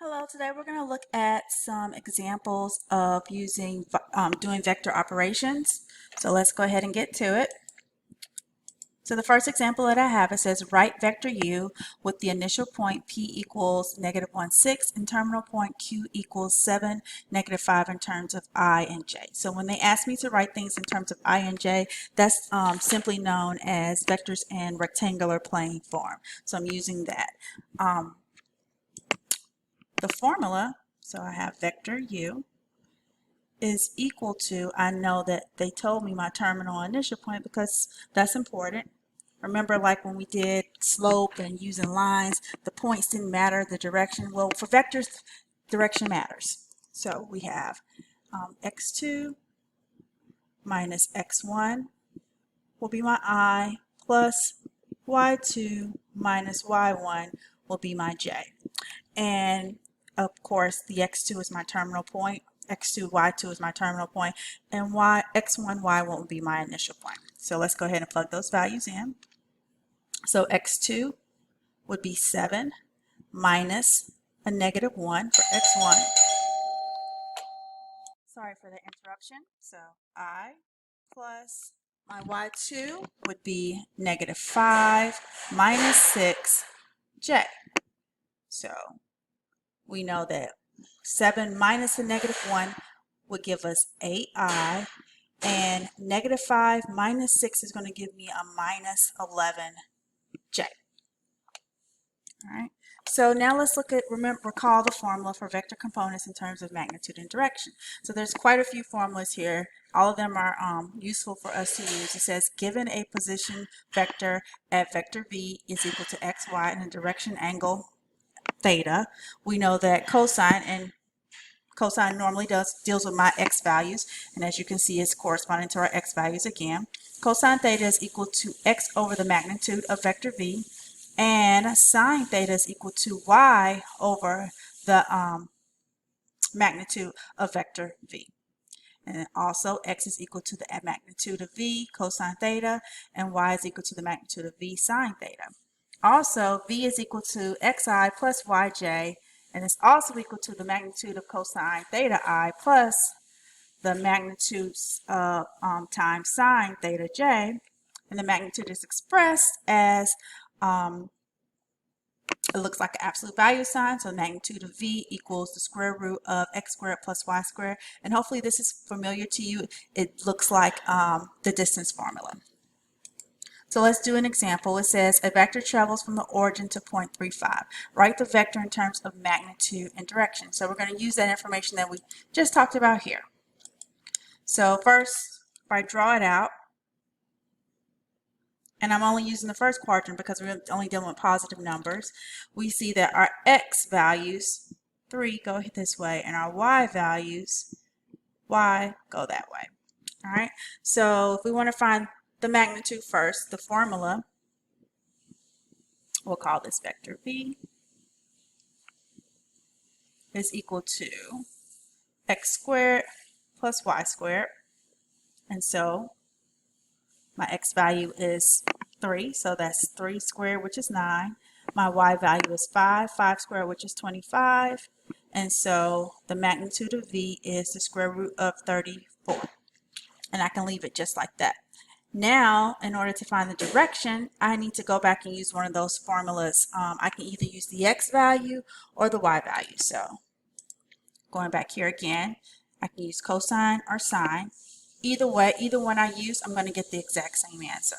Hello, today we're going to look at some examples of doing vector operations. So let's go ahead and get to it. So the first example that I have, it says write vector u with the initial point p equals -1, 6 and terminal point q equals 7, -5 in terms of I and j. So when they ask me to write things in terms of I and j, that's simply known as vectors in rectangular plane form. So I'm using that. The formula, so I have vector u is equal to, I know that they told me my terminal initial point because that's important. Remember, like when we did slope and using lines, the points didn't matter, the direction. Well, for vectors, direction matters. So we have x2 minus x1 will be my I, plus y2 minus y1 will be my j. And of course, the x2 is my terminal point, x2, y2 is my terminal point, and x1, y1 will be my initial point. So let's go ahead and plug those values in. So x2 would be 7 minus a -1 for x1. Sorry for the interruption. So I plus my y2 would be -5 minus 6 j. So we know that 7 minus a -1 would give us 8i, and -5 minus 6 is going to give me a minus 11j. All right. So now let's recall the formula for vector components in terms of magnitude and direction. So there's quite a few formulas here. All of them are useful for us to use. It says given a position vector at vector v is equal to x, y, and a direction angle theta. We know that cosine normally deals with my x values, and as you can see, it's corresponding to our x values again. Cosine theta is equal to x over the magnitude of vector v, and sine theta is equal to y over the magnitude of vector v. And also x is equal to the magnitude of v cosine theta, and y is equal to the magnitude of v sine theta. Also, v is equal to xi plus yj, and it's also equal to the magnitude of cosine theta I plus the magnitude of times sine theta j, and the magnitude is expressed as it looks like an absolute value sign, so magnitude of v equals the square root of x squared plus y squared, and hopefully this is familiar to you. It looks like the distance formula. So let's do an example. It says a vector travels from the origin to point 3,5. Write the vector in terms of magnitude and direction. So we're going to use that information that we just talked about here. So first, if I draw it out, and I'm only using the first quadrant because we're only dealing with positive numbers, we see that our x values, 3, go this way, and our y values, y, go that way. All right, so if we want to find the magnitude first, the formula, we'll call this vector v, is equal to x squared plus y squared. And so my x value is 3, so that's 3 squared, which is 9. My y value is 5 squared, which is 25. And so the magnitude of v is the square root of 34. And I can leave it just like that. Now, in order to find the direction, I need to go back and use one of those formulas. I can either use the x value or the y value. So going back here again, I can use cosine or sine. Either way, either one I use, I'm going to get the exact same answer.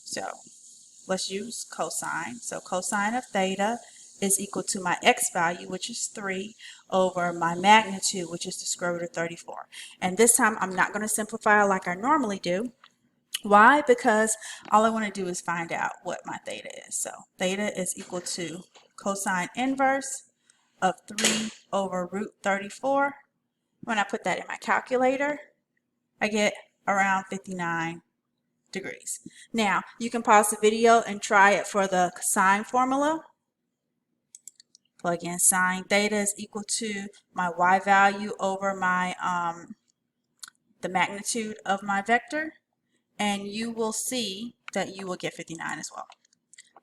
So let's use cosine. So cosine of theta is equal to my x value, which is 3, over my magnitude, which is the square root of 34. And this time I'm not going to simplify like I normally do. Why? Because all I want to do is find out what my theta is. So theta is equal to cosine inverse of 3 over root 34. When I put that in my calculator, I get around 59 degrees. Now, you can pause the video and try it for the sine formula. Plug in sine theta is equal to my y value over my the magnitude of my vector, and you will see that you will get 59 as well.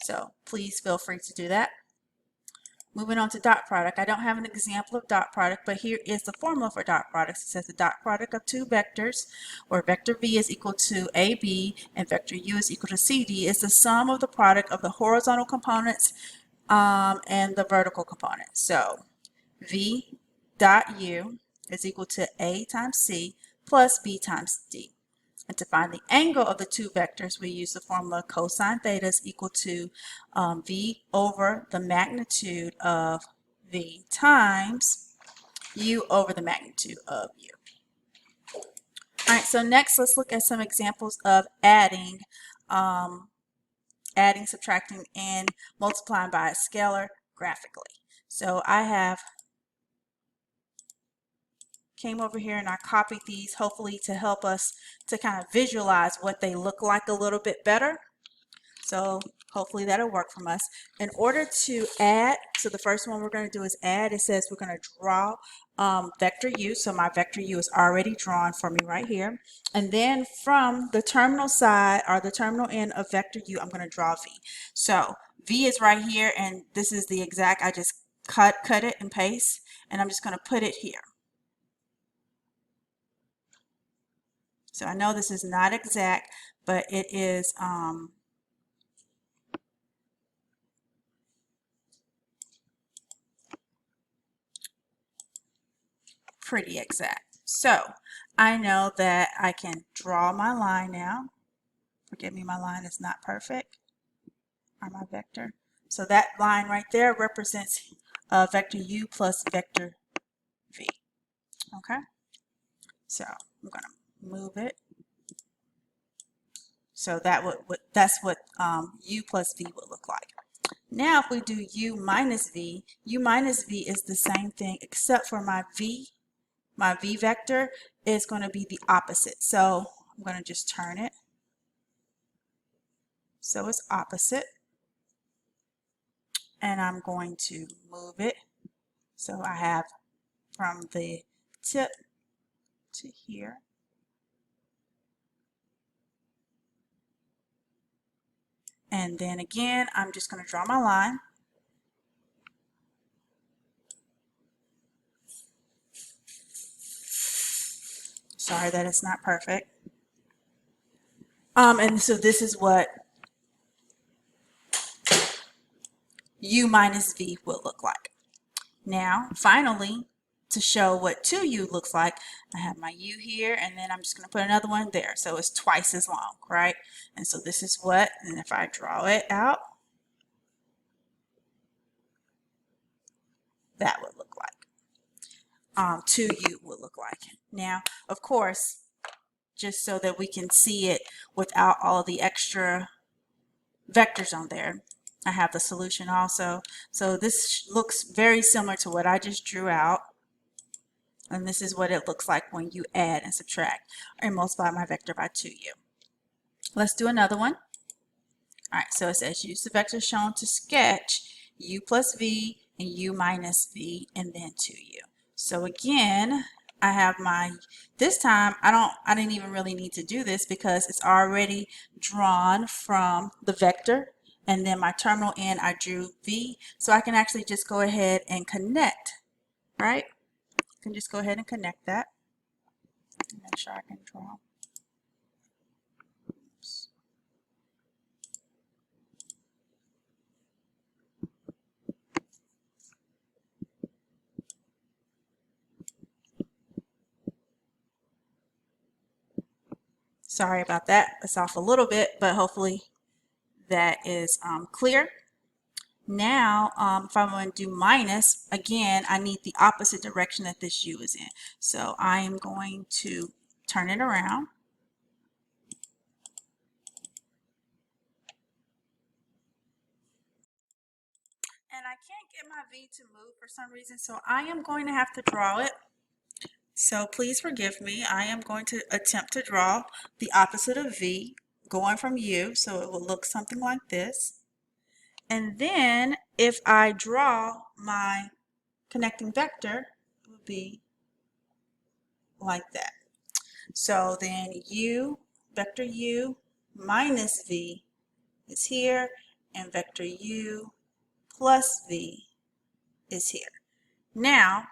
So please feel free to do that. Moving on to dot product. I don't have an example of dot product, but here is the formula for dot product. It says the dot product of two vectors, or vector v is equal to ab and vector u is equal to cd, is the sum of the product of the horizontal components and the vertical components. So v dot u is equal to a times c plus b times d. And to find the angle of the two vectors, we use the formula cosine theta is equal to v over the magnitude of v times u over the magnitude of u. All right, so next let's look at some examples of adding, subtracting, and multiplying by a scalar graphically. So I came over here and I copied these hopefully to help us to kind of visualize what they look like a little bit better. So hopefully that'll work from us. In order to add, so the first one we're going to do is add. It says we're going to draw vector u. So my vector u is already drawn for me right here. And then from the terminal side or the terminal end of vector u, I'm going to draw v. So v is right here, and this is the exact, I just cut it and paste, and I'm just going to put it here. So I know this is not exact, but it is pretty exact. So I know that I can draw my line now. Forgive me, my line is not perfect, or my vector. So that line right there represents vector u plus vector v. Okay, so I'm going to move it. So that's what u plus v would look like. Now if we do u minus v is the same thing, except for my v vector is going to be the opposite. So I'm going to just turn it so it's opposite, and I'm going to move it so I have from the tip to here. And then again, I'm just going to draw my line. Sorry that it's not perfect. And so this is what u minus v will look like. Now, finally, to show what 2u looks like, I have my u here, and then I'm just going to put another one there. So it's twice as long, right? And so this is what, and if I draw it out, that would look like. 2u would look like. Now, of course, just so that we can see it without all of the extra vectors on there, I have the solution also. So this looks very similar to what I just drew out. And this is what it looks like when you add and subtract and multiply my vector by 2u. Let's do another one. All right, so it says use the vector shown to sketch u plus v and u minus v and then 2u. So again, I have my, this time I didn't even really need to do this because it's already drawn from the vector, and then my terminal end I drew v, so I can actually just go ahead and connect, right? I can just go ahead and connect that. Make sure I can draw. Oops. Sorry about that. It's off a little bit, but hopefully that is clear. Now, if I'm going to do minus, again, I need the opposite direction that this u is in. So I am going to turn it around. And I can't get my v to move for some reason, so I am going to have to draw it. So please forgive me. I am going to attempt to draw the opposite of v going from u, so it will look something like this. And then if I draw my connecting vector, it would be like that. So then u, vector u minus v is here, and vector u plus v is here. Now,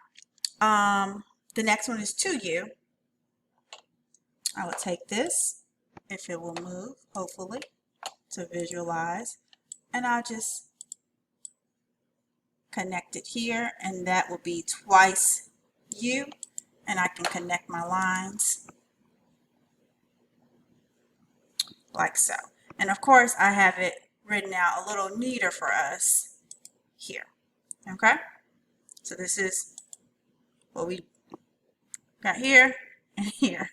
the next one is 2u. I will take this, if it will move, hopefully, to visualize, and I'll just connect it here, and that will be twice u, and I can connect my lines like so. And of course, I have it written out a little neater for us here. Okay? So this is what we got here and here.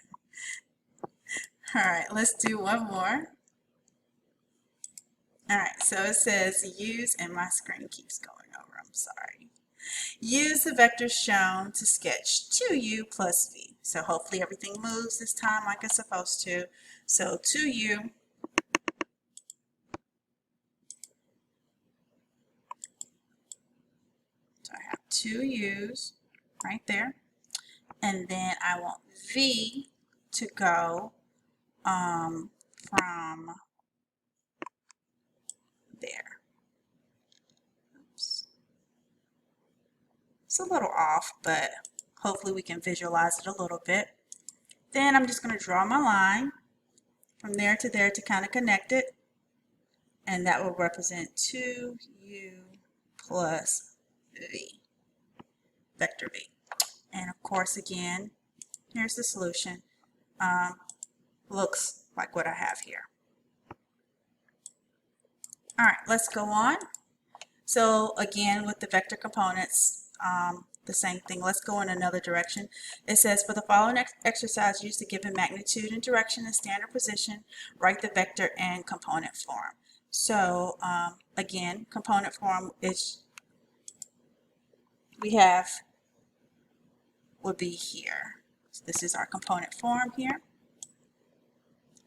All right, let's do one more. All right, so it says use, and my screen keeps going over. I'm sorry. Use the vectors shown to sketch 2u plus v. So hopefully everything moves this time like it's supposed to. So 2u so I have 2 u's right there. And then I want v to go from there. Oops. It's a little off, but hopefully we can visualize it a little bit. Then I'm just going to draw my line from there to kind of connect it. And that will represent 2u plus v, vector v. And of course, again, here's the solution. Looks like what I have here. All right, let's go on. So again, with the vector components, the same thing. Let's go in another direction. It says, for the following exercise, use the given magnitude and direction in standard position. Write the vector in component form. So again, component form is, we have, would be here. So this is our component form here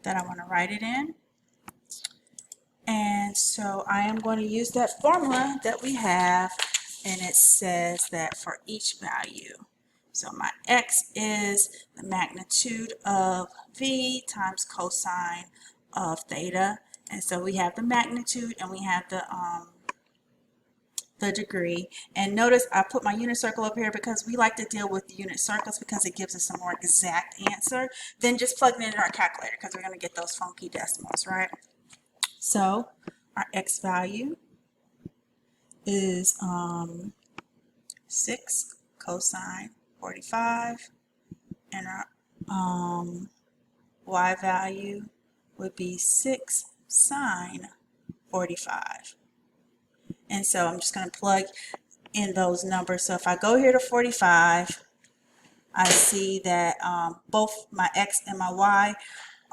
that I want to write it in. And so I am going to use that formula that we have, and it says that for each value. So my x is the magnitude of v times cosine of theta. And so we have the magnitude and we have the degree. And notice I put my unit circle up here because we like to deal with the unit circles because it gives us a more exact answer than just plugging it in our calculator, because we're going to get those funky decimals, right? So our x value is 6 cosine 45, and our y value would be 6 sine 45. And so I'm just going to plug in those numbers. So if I go here to 45, I see that both my x and my y,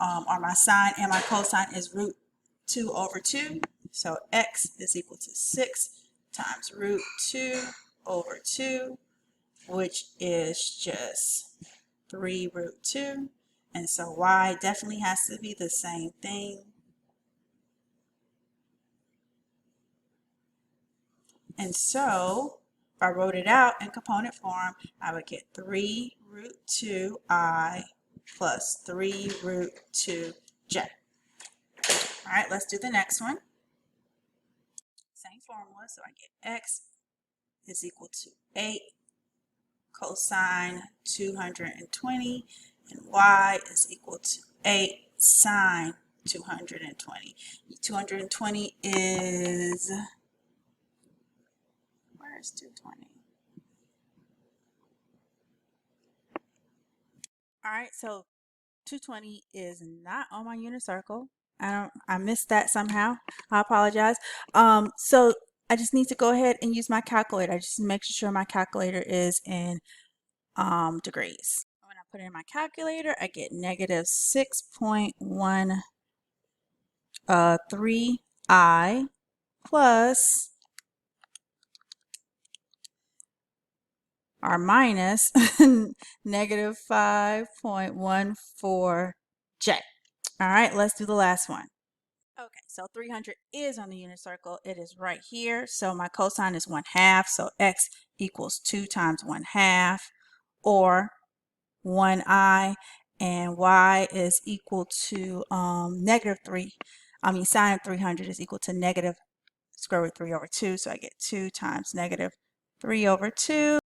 or my sine and my cosine, is root 2 over 2. So x is equal to 6 times root 2 over 2, which is just 3 root 2. And so y definitely has to be the same thing. And so if I wrote it out in component form, I would get 3 root 2i plus 3 root 2j. All right, let's do the next one. Same formula, so I get x is equal to 8 cosine 220, and y is equal to 8 sine 220. 220 is, where is 220? All right, so 220 is not on my unit circle. I missed that somehow. I apologize. So I just need to go ahead and use my calculator. I just make sure my calculator is in degrees. When I put it in my calculator, I get negative 6.13i plus or minus negative 5.14j. All right, let's do the last one. Okay, so 300 is on the unit circle. It is right here. So my cosine is 1/2. So x equals 2 times 1/2, or 1i, and y is equal to negative 3. Sine of 300 is equal to negative square root 3 over 2. So I get 2 times negative 3 over 2